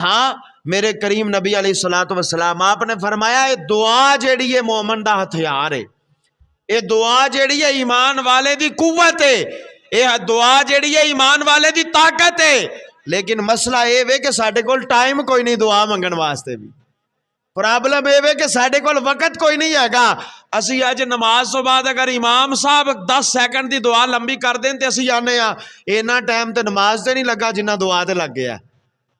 ہاں میرے کریم نبی علیہ الصلوۃ والسلام آپ نے فرمایا یہ دعا جیڑی ہے مومن دا ہتھیار ہے، یہ دعا جیڑی ہے ایمان والے دی قوت ہے، یہ دعا جیڑی ہے ایمان والے دی طاقت ہے۔ لیکن مسئلہ یہ ہے کہ ساڈے کول ٹائم کوئی نہیں دعا منگن واسطے بھی، پرابلم یہ ہے کہ ساڈے کول وقت کوئی نہیں ہے گا۔ اسی اج نماز تو بعد اگر امام صاحب 10 سیکنڈ دی دعا لمبی کر دیں تے اسی آنے اینا ٹائم تے نماز تے نہیں لگا جنہ دعا تے لگ گیا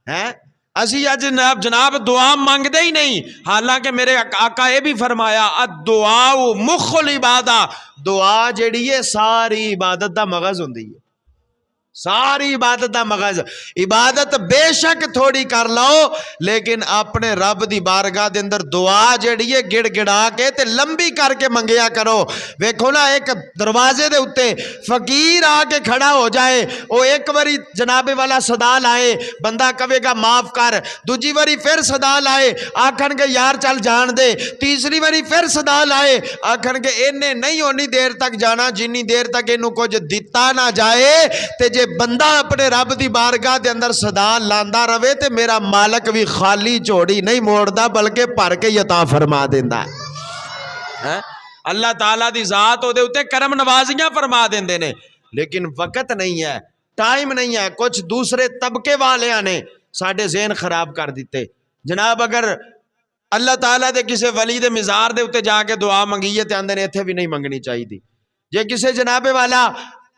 ہے۔ اسی اج جناب دعا منگ دے ہی نہیں، حالانکہ میرے آقا یہ بھی فرمایا الدعاء مخ العبادہ، دعا جیڑی ہے ساری عبادت دا مغز ہوندی ہے، ساری عبادت دا مغز۔ عبادت بے شک تھوڑی کر لو لیکن اپنے رب دی بارگاہ دے اندر دعا جیڑی ہے گڑ گڑا کے تے لمبی کر کے منگیا کرو۔ ویکھو نا ایک دروازے دے اتے فقیر آ کے کھڑا ہو جائے، وہ ایک واری جناب والا صدا لائے، بندہ کہے گا معاف کر، دوجی واری پھر صدا لائے آکھن گے یار چل جان دے، تیسری واری پھر صدا لائے آکھن گے انہیں نہیں ہونی دیر تک جانا جنی دیر تک انہوں کچھ دتا نہ جائے۔ تے جے بندہ اپنے رب دی بارگاہ دے اندر صدا لاندا رہے تے میرا مالک بھی خالی جوڑی نہیں موڑدا بلکہ بھر کے عطا فرما دیندا ہے۔ اللہ تعالیٰ دی ذات او دے اوتے کرم نوازیاں فرما دیندے نے، لیکن وقت نہیں ہے، ٹائم نہیں ہے۔ کچھ دوسرے طبقے والیاں نے ساڈے ذہن خراب کر دیتے۔ جناب اگر اللہ تعالیٰ دے کسے ولی دے مزار دے اوتے جا کے دعا منگیے تے آندے نے ایتھے بھی نہیں منگنی چاہیے، جے کسے جناب والا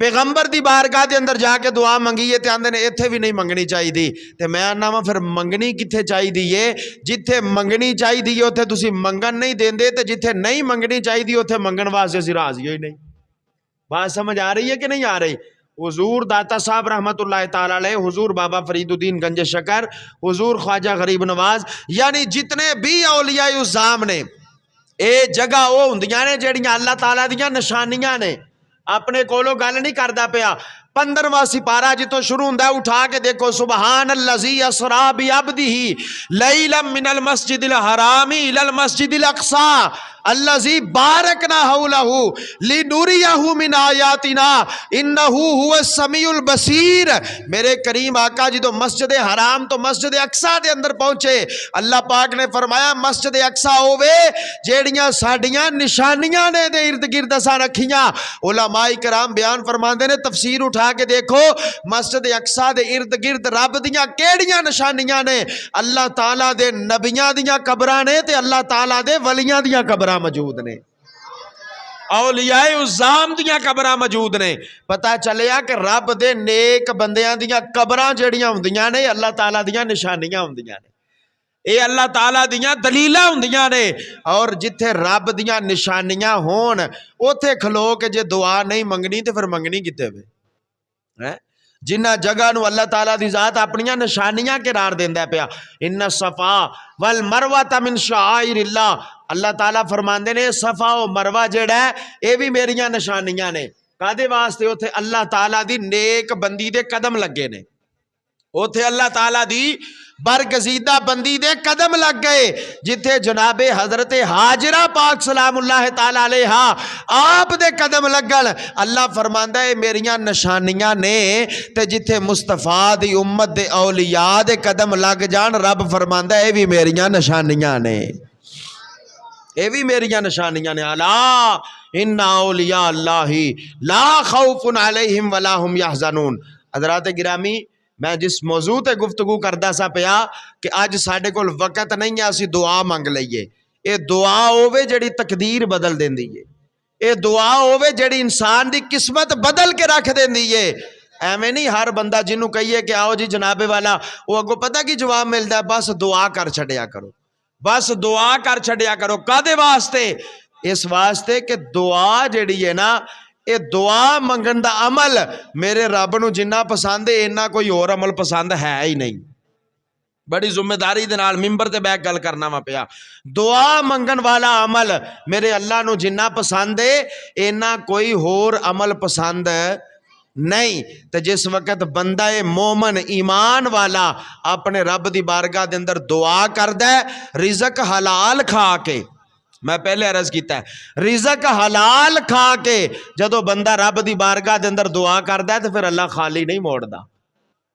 پیغمبر دی بارگاہ دے اندر جا کے دعا منگیے تے آندے نے ایتھے بھی نہیں منگنی چاہیے۔ تے میں آنا وا پھر منگنی کتھے چاہیے؟ جتھے منگنی چاہیے اوتھے تسی منگن نہیں دیندے تے جتھے نہیں منگنی چاہیے اوتھے منگن واسطے اسی راضی ہوئی نہیں۔ بات سمجھ آ رہی ہے کہ نہیں آ رہی؟ حضور داتا صاحب رحمت اللہ تعالی علیہ، حضور بابا فرید الدین گنج شکر، حضور خواجہ غریب نواز، یعنی جتنے بھی اولیاء العظام نے، اے جگہ او ہوندیاں نے جڑیاں اللہ تعالیٰ دیاں نشانیاں نے۔ اپنے کولو گل نہیں کردا پیا، 15واں سپارہ جتوں شروع ہوندا ہے اٹھا کے دیکھو، سبحان الذی اسریٰ بعبدہ لیلا من المسجد الحرام الی المسجد الاقصی الذی بارکنا حولہ لنریہ من آیاتنا انہ هو السمیع البصیر۔ میرے کریم آقا جدو مسجد حرام تو مسجد اقصی دے اندر پہنچے، اللہ پاک نے فرمایا مسجد اقصی ہووے جیڑیاں ساڈیاں نشانیاں نے دے ارد گرد اساں رکھیاں۔ علماء کرام بیان فرماندے نے، تفسیر اٹھا کے دیکھو مسجد اقصی دے ارد گرد رب دیاں کیڑیاں نشانیاں نے؟ اللہ تعالیٰ دے نبیاں دیاں قبراں نے تے اللہ تعالیٰ دے ولیاں دیاں قبراں موجود نے، اولیاء العظام دیاں قبراں موجود نے۔ پتہ چلیا کہ رب دے نیک بندیاں دیاں قبراں جڑیاں ہوندیاں نے اللہ تعالیٰ دیاں نشانیاں ہوندیاں نے، اے اللہ تعالیٰ دیاں دلیلاں ہوندیاں نے۔ اور جتھے رب دیاں نشانیاں ہون اوتھے کھلو کے جے دعا نہیں منگنی تے پھر منگنی کتے وے؟ جنہ جگہ نو اللہ تعالیٰ دی ذات اپنیاں نشانیاں قرار دیندا پیا، ان الصفا والمروہ من شعائر اللہ، اللہ تعالیٰ فرماندے نے صفا و مروہ جڑا ہے اے بھی میریاں نشانیاں نے۔ کادے واسطے؟ اوتھے اللہ تعالیٰ دی نیک بندی دے قدم لگے نے، اوتھے اللہ تعالیٰ دی برگزیدہ بندی دے قدم لگ گئے، جتھے جناب حضرت حاجرہ پاک سلام اللہ تعالی علیہ آپ دے قدم لگن، اللہ فرماندا ہے میریاں نشانیاں نے۔ تے جتھے مصطفیٰ دی امت دے اولیاء دے قدم لگ جان، رب فرماندا ہے اے بھی میریاں نشانیاں نے، اے بھی میریاں نشانیاں نے۔ الا ان اولیاء اللہ لا خوف علیہم ولا هم یحزنون۔ حضرات گرامی، میں جس موضوع تے گفتگو کردا سا پیا کہ آج ساڈے کول وقت نہیں ہے اسی دعا منگ لئیے، اے دعا ہووے جڑی تقدیر بدل دیندی ہے، اے دعا ہووے جڑی انسان دی قسمت بدل کے رکھ دیندی ہے۔ ایویں نہیں ہر بندہ جنوں کہیے کہ آؤ جی جناب والا، وہ اگوں پتہ کی جواب ملدا ہے؟ بس دعا کر چھڈیا کرو، بس دعا کر چھڈیا کرو۔ کادے واسطے؟ اس واسطے کہ دعا جڑی ہے نا، اے دعا منگن دا عمل میرے رب نو جنہ پسند ہے اینا کوئی اور عمل پسند ہے ہی نہیں۔ بڑی ذمہ داری دے نال ممبر تے بیٹھ گل کرنا وا پیا، دعا منگن والا عمل میرے اللہ نو جنہ پسند ہے اینا کوئی اور عمل پسند نہیں۔ تے جس وقت بندہ مومن ایمان والا اپنے رب دی بارگاہ دے اندر دعا کردا ہے رزق حلال کھا کے، میں پہلے عرض کیتا ہے رزق حلال کھا کے جدو بندہ رب دی بارگاہ دے اندر دعا کردا ہے تو پھر اللہ خالی نہیں موڑدا،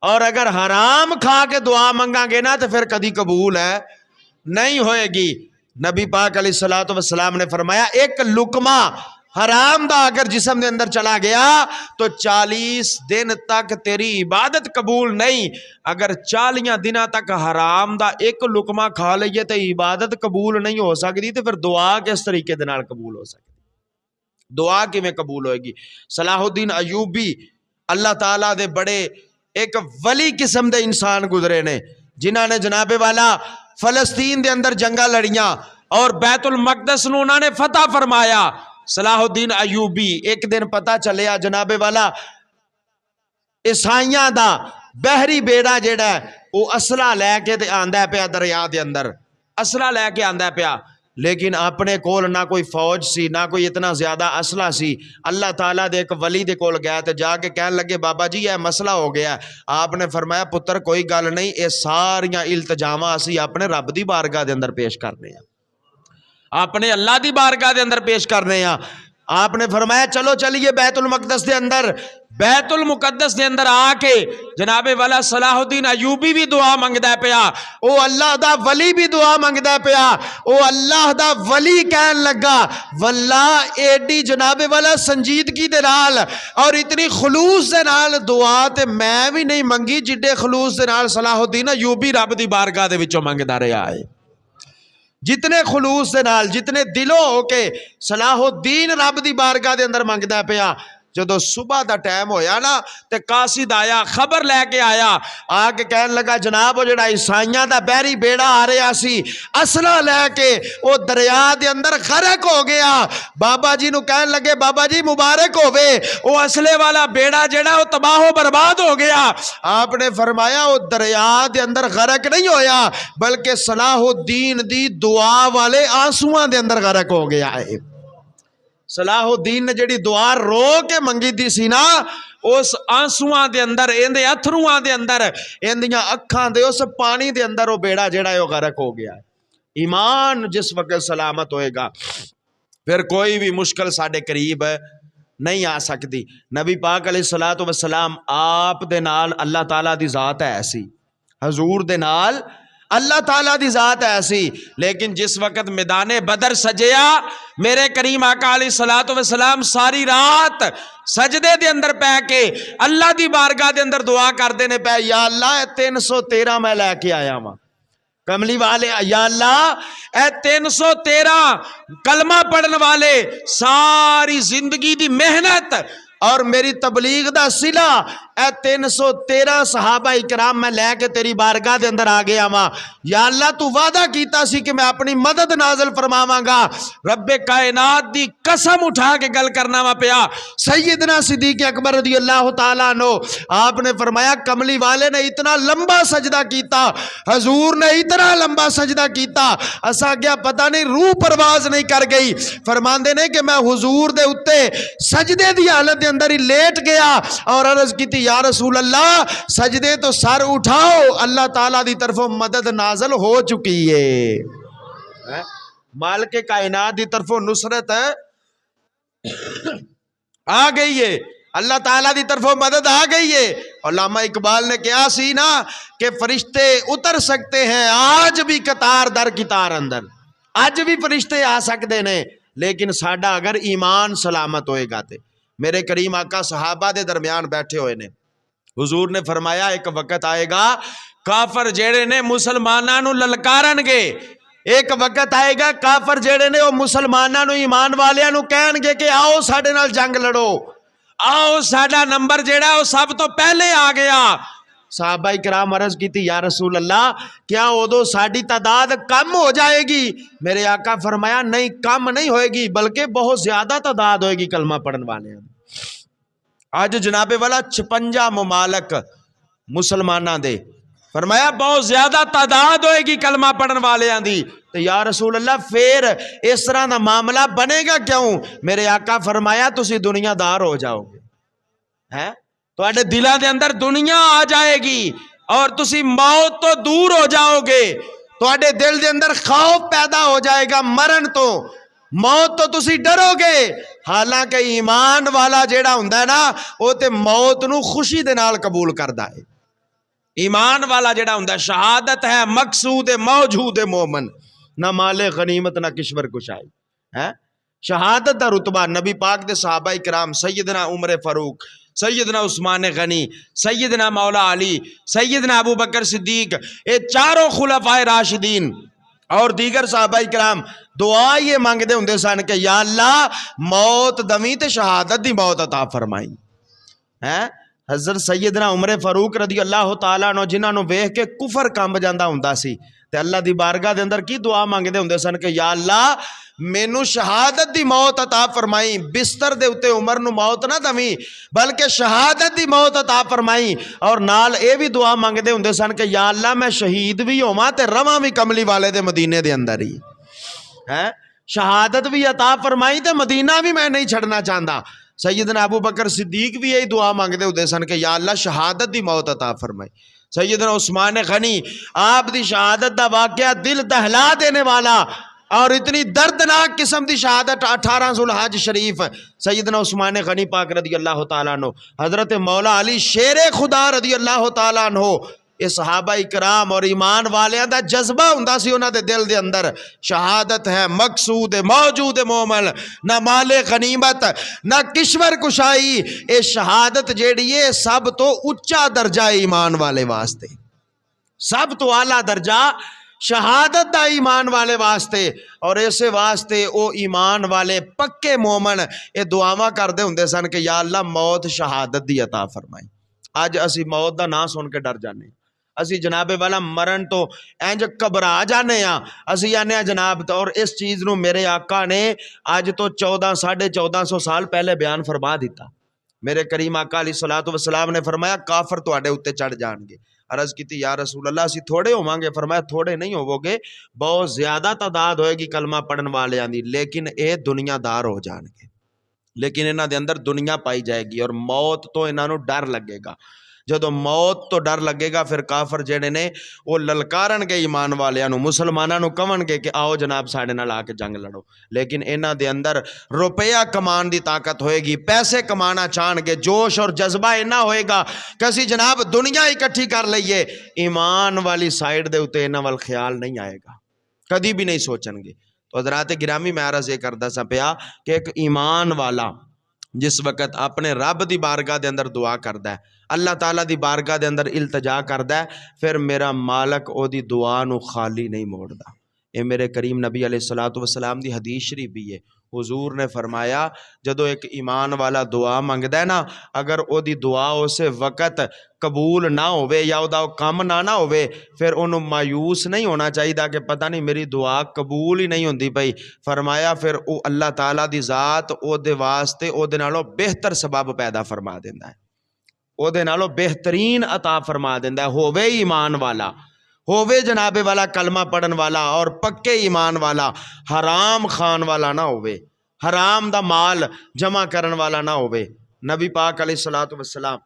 اور اگر حرام کھا کے دعا منگا گے نا تو پھر کدی قبول ہے نہیں ہوئے گی۔ نبی پاک علیہ الصلوۃ والسلام نے فرمایا ایک لقمہ حرام دا اگر جسم دے اندر چلا گیا تو 40 دن تک تیری عبادت قبول نہیں۔ اگر 40 دنوں تک حرام دا ایک لقمہ کھا لئیے تو عبادت قبول نہیں ہو سکتی، تو پھر دعا کس طریقے دے نال قبول ہو سکتی؟ دعا کیویں قبول ہوئے گی؟ صلاح الدین ایوبی اللہ تعالیٰ دے بڑے ایک ولی قسم دے انسان گزرے نے، جنہاں نے جناب والا فلسطین دے اندر جنگاں لڑیاں اور بیت المقدس نو انہاں نے فتح فرمایا۔ صلاح الدین ایوبی ایک دن پتہ چلیا جناب والا عیسائیاں دا بحری بیڑا جیڑا ہے وہ اسلحہ لے کے تے آندا پیا دریا دے اندر، اسلحہ لے کے آندا پیا، لیکن اپنے کول نہ کوئی فوج سی نہ کوئی اتنا زیادہ اسلحہ سی۔ اللہ تعالیٰ دے ایک ولی دے کول گیا تے جا کے کہن لگے بابا جی یہ مسئلہ ہو گیا ہے۔ آپ نے فرمایا پتر کوئی گل نہیں، اے ساریاں التجاواں اسی اپنے رب دی بارگاہ دے اندر پیش کرنے ہیں، اپنے اللہ دی بارگاہ دے اندر پیش کرنے ہیں۔ آپ نے فرمایا چلو چلیے بیت المقدس دے اندر، بیت المقدس دے اندر آ کے جناب والا صلاح الدین ایوبی بھی دعا منگدا پیا، او اللہ دا ولی بھی دعا منگدا پیا۔ او اللہ دا ولی کہن لگا واللہ ایڈی جناب والا سنجیدگی دے نال اور اتنی خلوص دے نال دعا تے میں بھی نہیں منگی جڈے خلوص دے نال صلاح الدین ایوبی رب دی بارگاہ دے وچوں منگدا رہیا ہے۔ جتنے خلوص دے نال جتنے دلوں ہو کے صلاح الدین رب دی بارگاہ دے اندر منگدا پیا، جدو صبح دا ٹائم ہویا نا تے قاصد آیا خبر لے کے آیا، آ کے کہن لگا جناب وہ جڑا عیسائیاں دا بحری بیڑا آ رہا سی اسلحہ لے کے وہ دریا دے اندر غرق ہو گیا۔ بابا جی نو کہن لگے بابا جی مبارک ہووے، وہ اسلحے والا بیڑا جڑا وہ تباہ و برباد ہو گیا۔ آپ نے فرمایا وہ دریا دے اندر غرق نہیں ہویا بلکہ صلاح الدین دی دعا والے آنسواں دے اندر غرق ہو گیا ہے۔ صلاح الدین نے جڑی دعا رو کے منگی دی سی نا اس آنسواں دے اندر اندے اتھرواں دے اندر اندیاں اکھاں دے اس پانی دے اندر وہ بیڑا جڑا ہے وہ غرق ہو گیا ہے۔ ایمان جس وقت سلامت ہوئے گا پھر کوئی بھی مشکل ساڈے قریب نہیں آ سکتی۔ نبی پاک علیہ الصلوۃ والسلام آپ دے نال اللہ تعالیٰ دی ذات ہے ایسی، حضور دے نال اللہ تعالیٰ دی ذات ایسی، لیکن جس وقت میدان بدر سجیا میرے کریم آقا علیہ الصلوۃ والسلام ساری رات سجدے دے اندر پہ کے اللہ دی بارگاہ دے اندر دعا کردے نے پہ یا اللہ 313 میں لے کے آیا ہاں کملی والے، یا اللہ اے 313 کلمہ پڑھن والے ساری زندگی دی محنت اور میری تبلیغ دا صلہ اے 313 صحابہ اکرام میں لے کے تیری بارگاہ دے اندر آ گیا ماں۔ یا اللہ تو وعدہ کیتا سی کہ میں اپنی مدد نازل فرماواں گا۔ رب کائنات دی قسم اٹھا کے گل کرنا وا پیا۔ سیدنا صدیق اکبر رضی اللہ تعالیٰ عنہ آپ نے فرمایا کملی والے نے اتنا لمبا سجدہ کیتا، حضور نے اتنا لمبا سجدہ کیتا، اسا گیا پتہ نہیں روح پرواز نہیں کر گئی۔ فرماندے نے کہ میں حضور دے اتے سجدے دی حالت دے اندر ہی لیٹ گیا اور عرض کی تھی یا رسول اللہ سجدے تو سر اٹھاؤ، اللہ تعالیٰ دی طرفوں مدد نازل ہو چکی ہے، مالک کائنات دی طرفوں نصرت آ گئی ہے، اللہ تعالیٰ دی طرفوں مدد آ گئی ہے۔ علامہ اقبال نے کیا سی نا کہ فرشتے اتر سکتے ہیں آج بھی قطار در قطار اندر، آج بھی فرشتے آ سکتے ہیں، لیکن ساڈا اگر ایمان سلامت ہوئے گا تے میرے کریم آقا صحابہ دے درمیان بیٹھے ہوئے نے، حضور نے فرمایا ایک وقت آئے گا کافر جیڑے نے مسلماناں نو للکارن گے، ایک وقت آئے گا کافر جیڑے نے وہ مسلماناں نو ایمان والیاں نو کہن گے کہ آؤ ساڈے نال جنگ لڑو، آؤ ساڈا نمبر جیڑا وہ سب تو پہلے آ گیا۔ صحابہ کرام عرض کی تھی یا رسول اللہ کیا ادو ساڈی تعداد کم ہو جائے گی؟ میرے آقا فرمایا نہیں کم نہیں ہوئے گی بلکہ بہت زیادہ تعداد ہوئے گی کلمہ پڑھن والے۔ آج جناب والا 56 ممالک مسلمانہ دے، فرمایا بہت زیادہ تعداد ہوئے گی کلمہ پڑھن والے دی، تو یا رسول اللہ پھر اس طرح دا معاملہ بنے گا کیوں؟ میرے آقا فرمایا تسی دنیا دار ہو جاؤ گے، تو اڈے دلوں دے اندر دنیا آ جائے گی اور تسی موت تو دور ہو جاؤ گے، تو اڈے دل دے اندر خوف پیدا ہو جائے گا مرن تو، موت تو تسی ڈرو گے۔ حالانکہ ایمان والا جیڑا ہوندا ہے نا وہ تے موت نو خوشی دے نال قبول کردا ہے، ایمان والا جڑا ہوندا شہادت ہے مقصود موجود مومن، نہ مال غنیمت نہ کشور کشائی ہے۔ شہادت دا رتبہ نبی پاک دے صحابہ کرام سیدنا عمر فاروق، سیدنا عثمان غنی، سیدنا مولا علی، سیدنا ابو بکر صدیق، یہ چاروں خلفائے راشدین اور دیگر صحابہ کرام دعا یہ مانگتے ہوندے سن کہ یا اللہ موت دمی تے شہادت دی موت عطا فرمائی ہے۔ حضرت سیدنا عمر فاروق رضی اللہ تعالیٰ عنہ جنہاں نو ویکھ کے کفر کمب جاندا ہوندا سی تے اللہ دی بارگاہ دے اندر کی دعا مانگدے ہوندے سن کہ یا اللہ مینوں شہادت دی موت عطا فرمائی، بستر دے اتے عمر نو موت نہ دمی بلکہ شہادت دی موت عطا فرمائی، اور نال اے بھی دعا مانگدے ہوندے سن کہ یا اللہ میں شہید بھی ہوواں تے رواں بھی کملی والے دے مدینے دے اندر ہی ہے، شہادت بھی عطا فرمائی تے مدینہ بھی میں نہیں چھڑنا چاہندا۔ سیدنا ابو بکر صدیق بھی یہی دعا مانگدے ہوندے سن کہ یا اللہ شہادت دی موت عطا فرمائی۔ سیدنا عثمان غنی آپ دی شہادت دا واقعہ دل دہلا دینے والا اور اتنی دردناک قسم دی شہادت 18 ذوالحج شریف سیدنا عثمان غنی پاک رضی اللہ تعالیٰ عنہ، حضرت مولا علی شیر خدا رضی اللہ تعالیٰ عنہ، یہ صحابہ اکرام اور ایمان والیاں دا جذبہ ہوندا سی انہاں دے دل دے اندر، شہادت ہے مقصود موجود مومن، نہ مال غنیمت نہ کشور کشائی، اے شہادت جیڑی ہے سب تو اچا درجہ ایمان والے واسطے، سب تو اعلیٰ درجہ شہادت دا ایمان والے واسطے، اور ایسے واسطے او ایمان والے پکے مومن اے دعاواں کردے ہوندے سن کہ یا اللہ موت شہادت دی عطا فرمائی۔ اج اسی موت دا نام سن کے ڈر جانے، اسی جناب والا مرن تو انج گھبرا جانے ہاں، اسی آنے ہاں جناب، اور اس چیز نو میرے آقا نے اج تو 1400 سال پہلے بیان فرما دیتا۔ میرے کریم آقا علیہ الصلوۃ والسلام نے فرمایا کافر تواڈے اوتے چڑھ جان گے۔ عرض کیتی یا رسول اللہ اسی تھوڑے ہوواں گے؟ فرمایا تھوڑے نہیں ہوو گے، بہت زیادہ تعداد ہوئے گی کلمہ پڑھن والیاں دی، لیکن اے دنیا دار ہو جان گے، لیکن انہاں دے اندر دنیا پائی جائے گی، اور موت تو انہاں نو ڈر لگے گا۔ جدو موت تو ڈر لگے گا پھر کافر جڑے نے وہ للکارن گے ایمان والیاں نو، مسلماناں نو کہون گے کہ آؤ جناب ساڈے نال آ کے جنگ لڑو، لیکن انہاں دے اندر روپیہ کمان دی طاقت ہوئے گی، پیسے کمانا چاہن گے، جوش اور جذبہ انہاں ہوئے گا کہ اسی جناب دنیا اکٹھی کر لئیے، ایمان والی سائیڈ دے اتے انہاں وال خیال نہیں آئے گا، کدی بھی نہیں سوچن گے۔ تو حضرات گرامی میں عرض یہ کردا سا پیا کہ ایک ایمان والا جس وقت اپنے رب دی بارگاہ دے اندر دعا کردا ہے، اللہ تعالیٰ دی بارگاہ دے اندر التجا کردا ہے، پھر میرا مالک او دی دعا نو خالی نہیں موڑدا۔ اے میرے کریم نبی علیہ الصلوۃ والسلام دی حدیث شریف بھی ہے، حضور نے فرمایا جدو ایک ایمان والا دعا منگدا ہے نا، اگر او دی دعا اسے وقت قبول نہ ہوئے یا او دا کم نہ ہوئے، پھر انہوں مایوس نہیں ہونا چاہیے کہ پتہ نہیں میری دعا قبول ہی نہیں ہوندی پئی۔ فرمایا پھر او اللہ تعالیٰ دی ذات او دے واسطے او دے نالوں بہتر سبب پیدا فرما دیندا ہے، او دے نالوں بہترین عطا فرما دیندا ہے، ہووے ایمان والا، ہووے جناب والا کلمہ پڑھن والا اور پکے ایمان والا، حرام خان والا نہ ہووے، حرام دا مال جمع کرن والا نہ ہووے۔ نبی پاک علیہ الصلوۃ والسلام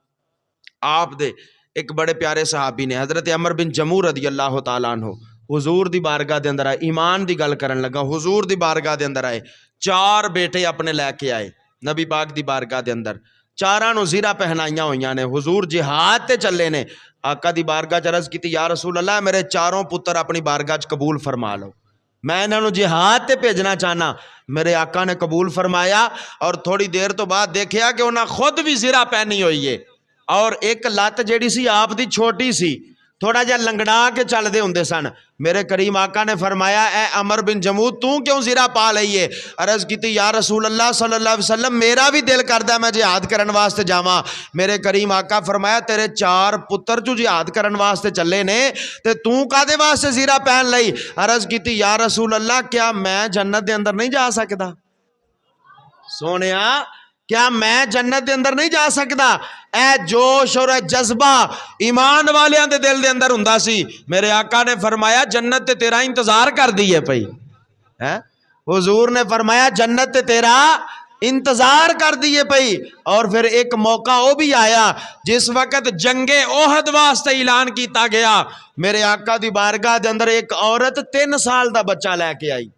آپ دے ایک بڑے پیارے صحابی نے حضرت عمر بن جموح رضی اللہ تعالیٰ عنہ حضور دی بارگاہ دے اندر آئے، ایمان دی گل کرن لگا، حضور دی بارگاہ دے اندر آئے، 4 بیٹے اپنے لے کے آئے نبی پاک دی بارگاہ دے اندر، 4 نو زیرہ پہنائیاں ہوئیاں نے، حضور جہاد تے چلے نے، آقا دی بارگاہ چ عرض کیتی یا رسول اللہ میرے 4 پتر اپنی بارگاہ چ قبول فرما لو، میں انہاں نو جہاد تے بھیجنا چاہنا۔ میرے آقا نے قبول فرمایا، اور تھوڑی دیر تو بعد دیکھیا کہ انہاں خود بھی زیرہ پہنی ہوئی ہے، اور ایک لت جیڑی سی آپ دی چھوٹی سی، تھوڑا جا لنگڑا کے چل دے ہوندے سن۔ میرے کریم آقا نے فرمایا اے عمر بن جموح تو کیوں زیرہ پا لئیے؟ عرض کیتی یا رسول اللہ صلی اللہ علیہ وسلم میرا بھی دل کردا میں جہاد کرن واسطے جاواں۔ میرے کریم آقا فرمایا تیرے 4 پتر جو جہاد کرن واسطے چلے نے تے تو کادے واسطے زیرہ پہن لئی؟ عرض کیتی یا رسول اللہ کیا میں جنت دے اندر نہیں جا سکدا؟ سونیا کیا میں جنت دے اندر نہیں جا سکدا؟ اے جوش اور اے جذبہ ایمان والیاں دے دل دے اندر ہوندا سی۔ میرے آقا نے فرمایا جنت تے تیرا انتظار کر دی ہے پئی، حضور نے فرمایا جنت تے تیرا انتظار کر دیے پئی۔ اور پھر ایک موقع وہ بھی آیا جس وقت جنگ احد واسطے اعلان کیتا گیا، میرے آقا دی بارگاہ دے اندر ایک عورت 3 سال دا بچہ لے کے آئی،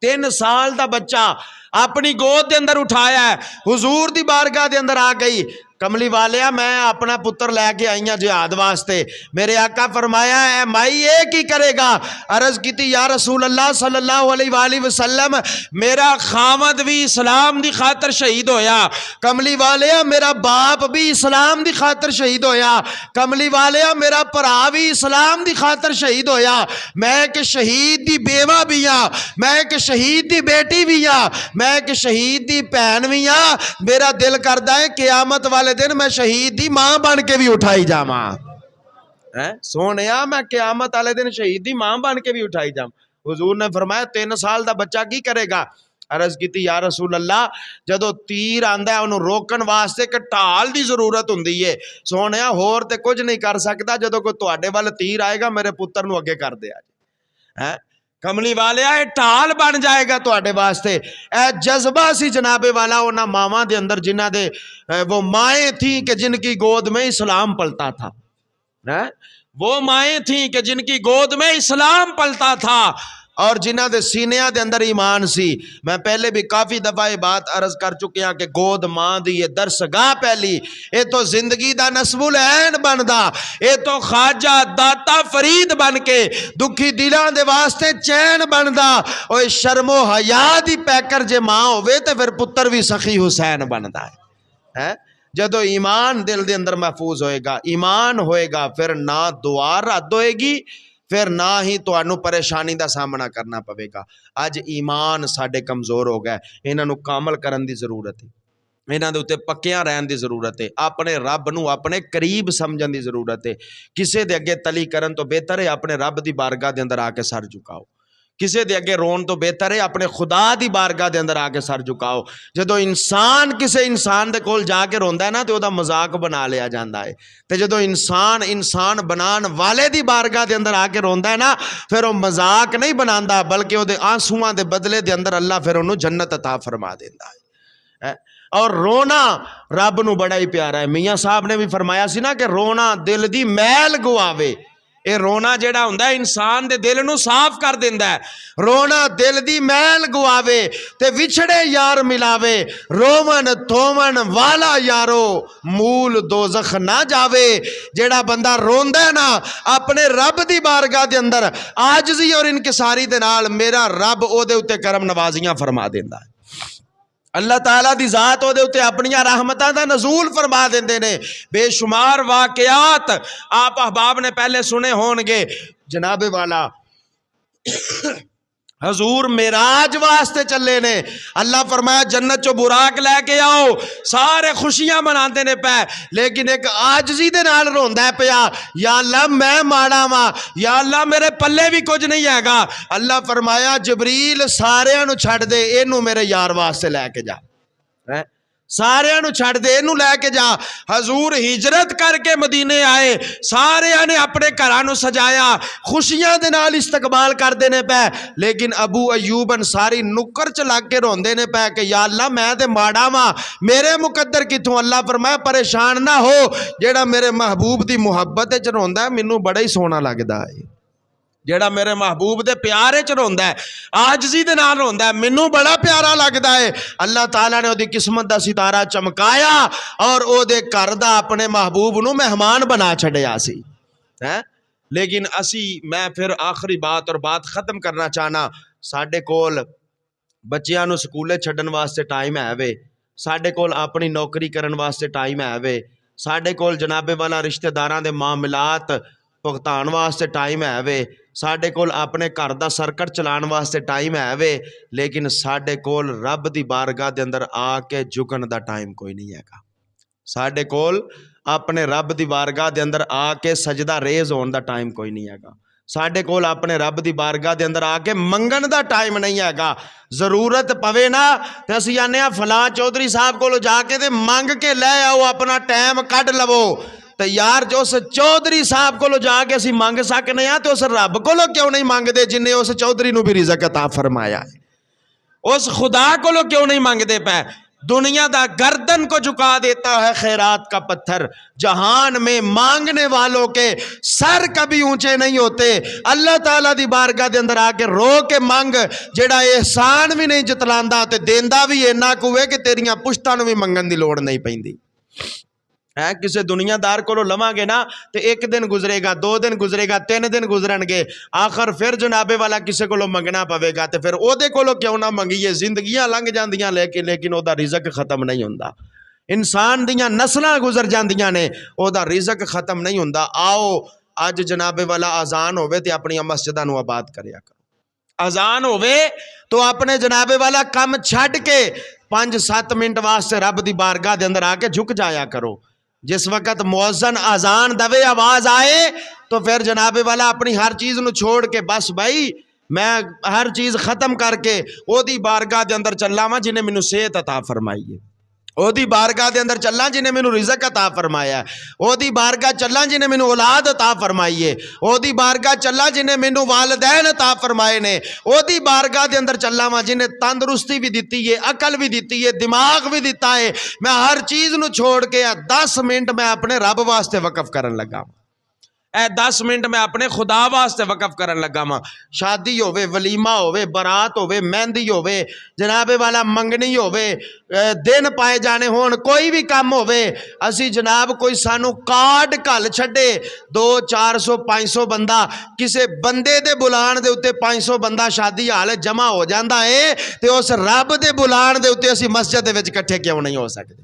3 سال دا بچہ اپنی گود دے اندر اٹھایا ہے، حضور دی بارگاہ دے اندر آ گئی، کملی والیا میں اپنا پتر لے کے آئی ہوں جہاد واسطے. میرے آقا فرمایا اے مائی یہ کی کرے گا؟ عرض کی یا رسول اللہ صلی اللہ علیہ وآلہ وسلم میرا خامد بھی اسلام دی خاطر شہید ہویا. کملی والیا میرا باپ بھی اسلام دی خاطر شہید ہویا. کملی والیا میرا پرا بھی اسلام دی خاطر شہید ہویا. میں ایک شہید دی بیوہ بھی ہاں, میں ایک شہید دی بیٹی بھی ہاں, میں ایک شہید دی بہن بھی ہاں. میرا دل کردا ہے قیامت والے دن میں شہید دی ماں بن کے بھی اٹھائی جاواں. سونیا میں قیامت والے دن شہید دی ماں بن کے بھی اٹھائی جاواں. حضور نے فرمایا 3 سال دا بچہ کی کرے گا؟ عرض کی یا رسول اللہ جدو تیر آندا ہے انہوں روکن واسطے کہ ٹال دی ضرورت ہوندی ہے. سونیا ہور تے کچھ نہیں کر سکتا, جدو کوئی تواڈے وال تیر آئے گا میرے پتر نو اگے کر دیا جی. کملی والیا اے ٹال بن جائے گا تواڈے واسطے. اے جذبہ سی جناب والا انہاں ماواں دے اندر جنہاں دے وہ مائیں تھیں کہ جن کی گود میں اسلام پلتا تھا. وہ مائیں تھیں کہ جن کی گود میں اسلام پلتا تھا اور جنہ دے سینیاں دے اندر ایمان سی. میں پہلے بھی کافی دفعہ یہ بات عرض کر چکے ہیں کہ گود ماں دی یہ درسگاہ پہلی اے تو زندگی دا نصب العین بندا, اے تو خواجہ داتا فرید بن کے دکھی دلان دے واسطے چین بندا. اوے شرم و حیا دی پیکر جے ماں ہوئے تے پھر پتر بھی سخی حسین بندا ہے. جدو ایمان دل دے اندر محفوظ ہوئے گا, ایمان ہوئے گا, پھر نہ دعا رد ہوئے گی, پھر نہ ہی تانوں پریشانی دا سامنا کرنا پوے گا. اج ایمان ساڈے کمزور ہو گئے, انہاں نو کامل کرن دی ضرورت ہے, انہاں دے اوتے پکیاں رہن دی ضرورت ہے, اپنے رب نو اپنے قریب سمجھن دی ضرورت ہے. کسے دے اگے تلی کرن تو بہتر ہے اپنے رب دی بارگاہ دے اندر آ کے سر جھکاؤ. کسے دے اگے رون تو بہتر ہے اپنے خدا دی بارگاہ دے اندر آ کے سر جھکاؤ. جدو انسان کسے انسان دے کول جا کے روندا ہے نا تو او دا مذاق بنا لیا جاندا ہے, تے جدو انسان بنان والے دی بارگاہ دے اندر آ کے روندا ہے نا پھر او مذاق نہیں بناندا بلکہ او دے آنسواں دے بدلے دے اندر اللہ پھر اونوں جنت عطا فرما دیندا ہے. اور رونا رب نو بڑا ہی پیارا ہے. میاں صاحب نے بھی فرمایا سی نا کہ رونا دل دی میل گواوے. اے رونا جیڑا ہوندا ہے انسان دے دل نو صاف کر دیندا ہے. رونا دل دی میل گواوے تے وچھڑے یار ملاوے. رومن تومن والا یارو مول دوزخ نہ جاوے. جیڑا بندہ روندا ہے نا اپنے رب دی بارگاہ دے اندر عاجزی اور انکساری دے نال میرا رب او دے اوتے کرم نوازیاں فرما دیندا ہے. اللہ تعالیٰ دی ذات او دے اوتے اپنیاں رحمتاں دا نزول فرما دیندے نے. بے شمار واقعات آپ احباب نے پہلے سنے ہون گے. جناب والا حضور معراج واسطے چلے نے, اللہ فرمایا جنت چو براق لے کے آؤ, سارے خوشیاں مناندے نے پے, لیکن ایک عاجزی دے نال روندا ہے پیا, یا اللہ میں ماڑا وا, یا اللہ میرے پلے بھی کچھ نہیں ہے گا. اللہ فرمایا جبریل ساریاں نو چھڑ دے, اینو میرے یار واسطے لے کے جا, سارے نو چھڑ دے اینو لے کے جا. حضور ہجرت کر کے مدینے آئے, سارے نے اپنے گھراں نو سجایا, خوشیاں دے نال استقبال کر دینے پے, لیکن ابو ایوب انصاری نکر چ لگ کے روندے نے پے کہ یا اللہ میں تے ماڑا واں, میرے مقدر کتھوں. اللہ فرمایا پریشان نہ ہو, جیڑا میرے محبوب دی محبت وچ روندا ہے مینوں بڑا ہی سونا لگدا ہے. جیڑا میرے محبوب دے پیارے چ روندا ہے, عاجزی دے نال روندا ہے, مینوں بڑا پیارا لگدا ہے. اللہ تعالیٰ نے او دی قسمت دا ستارہ چمکایا اور او دے گھر دا اپنے محبوب نو مہمان بنا چھڈیا سی. لیکن میں پھر آخری بات اور بات ختم کرنا چاہنا. ساڈے کول بچیاں نو سکولے چھڈن واسطے ٹائم ہے وے, ساڈے کول اپنی نوکری کرن واسطے ٹائم ہے وے, ساڈے کول جناب والا رشتہ داراں دے معاملات ਭੁਗਤਾਨ واسطے ٹائم ہے وے, ساڈے کول اپنے گھر دا سرکٹ چلان واسطے ٹائم ہے وے, لیکن ساڈے کول رب دی بارگاہ دے اندر آ کے جھکن دا ٹائم کوئی نہیں ہے گا. ساڈے کول اپنے رب دی بارگاہ دے اندر آ کے سجدہ ریز ہون دا ٹائم کوئی نہیں ہے گا. ساڈے کول اپنے رب دی بارگاہ دے اندر آ کے منگن دا ٹائم نہیں ہے گا. ضرورت پوے نا تے اسی آنے فلاں چودھری صاحب کولو جا کے تے منگ کے لے آؤ, اپنا ٹائم کڈ لو. تو یار جو اس چودھری صاحب کو جا کے اسی مانگ سکنے ہیں تو اس رب کو کیوں نہیں مانگ دے جن نے اس چودھری نو بھی رزق عطا فرمایا ہے, اس خدا کو کیوں نہیں مانگ دے پے. دنیا دا گردن کو جھکا دیتا ہے خیرات کا پتھر, جہان میں مانگنے والوں کے سر کبھی اونچے نہیں ہوتے. اللہ تعالیٰ دی بارگاہ دے اندر آ کے رو کے مانگ, جڑا احسان بھی نہیں جتلاندا تے دیندا بھی اینا کوئے کہ تیریاں پشتاں نو بھی منگن دی لوڑ نہیں پیندی. ہے کسی دنیا دار کو لواں گے نا تو ایک دن گزرے گا، 2 دن گزرے گا، 3 دن گزرن گے، آخر پھر جناب والا کسی کو منگنا پوے گا، تو پھر او دے کو کیوں نہ منگیے، زندگیاں لنگ جاندیاں لیکن او دا رزق ختم نہیں ہوندا، انسان دیاں نسلاں گزر جاندیاں نے، او دا رزق ختم نہیں ہوندا۔ آؤ اج جناب والا اذان ہوئے تے اپنی مسجداں نو آباد کریا کرو، اذان ہوئے تو اپنے جناب والا کم چھڈ کے 5-7 منٹ واسطے رب دی بارگاہ دے اندر آ کے جھک جایا کرو۔ جس وقت مؤذن اذان دوے آواز آئے تو پھر جناب والا اپنی ہر چیز نو چھوڑ کے بس بھائی میں ہر چیز ختم کر کے او دی بارگاہ دے اندر چلا وا جنہیں مینوں صحت عطا فرمائی ہے، او دی بارگاہ دے اندر چلاں جنہیں مینوں رزق عطا فرمایا ہے، او دی بارگاہ چلاں جنہیں مینوں اولاد عطا فرمائی ہے، او دی بارگاہ چلاں جنہیں مینوں والدین عطا فرمائے نے، او دی بارگاہ دے اندر چلاں وا جنہیں تندرستی بھی دیتی ہے، عقل بھی دیتی ہے، دماغ بھی دیتا ہے۔ میں ہر چیز نو چھوڑ کے 10 منٹ میں اپنے رب واسطے وقف کرن لگا، اے 10 منٹ میں اپنے خدا واسطے وقف کرن لگا ماں، شادی ہوئے، ولیمہ ہوئے، برات ہوئے، مہندی ہوئے، جناب والا منگنی ہوئے، دن پائے جانے ہون، کوئی بھی کام ہوئے، اسی جناب کوئی سانو کارڈ کل چھڑے 200-400-500 بندہ کسے بندے دے بلان دے اتے 500 بندہ شادی حال جمع ہو جاندہ ہے تے اس رب دے بلان دے اتے اسی مسجد دے وچ کٹھے کیوں نہیں ہو سکتے؟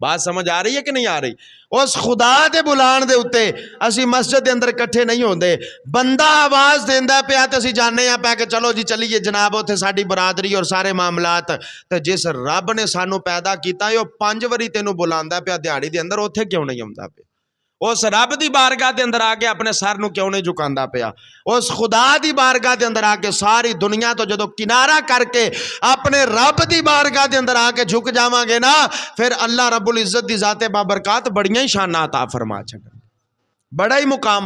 بات سمجھ آ رہی ہے کہ نہیں آ رہی؟ اس خدا دے بلان دے اتے اسی مسجد دے اندر کٹھے نہیں ہوندے، بندہ آواز دیندہ پیا تے اسی جاننے ہیں پیا کہ چلو جی چلیے جناب اتھے ساڈی برادری اور سارے معاملات، تے جس رب نے سانو پیدا کیتا ہے وہ 5 واری تینوں بلاندہ پیا دیہاڑی دے اندر، اتھے کیوں نہیں ہوندہ پیا؟ اس رب دی بارگاہ دے اندر آ کے اپنے سر نو کیوں نہیں جھکاندہ پیا؟ اس خدا دی بارگاہ دے اندر آ کے ساری دنیا تو جدو کنارہ کر کے اپنے رب دی بارگاہ دے اندر آ کے جھک جاواں گے نا، پھر اللہ رب العزت دی ذات بابرکات بڑیاں ہی شانہ عطا فرما چھڑے، بڑا ہی مقام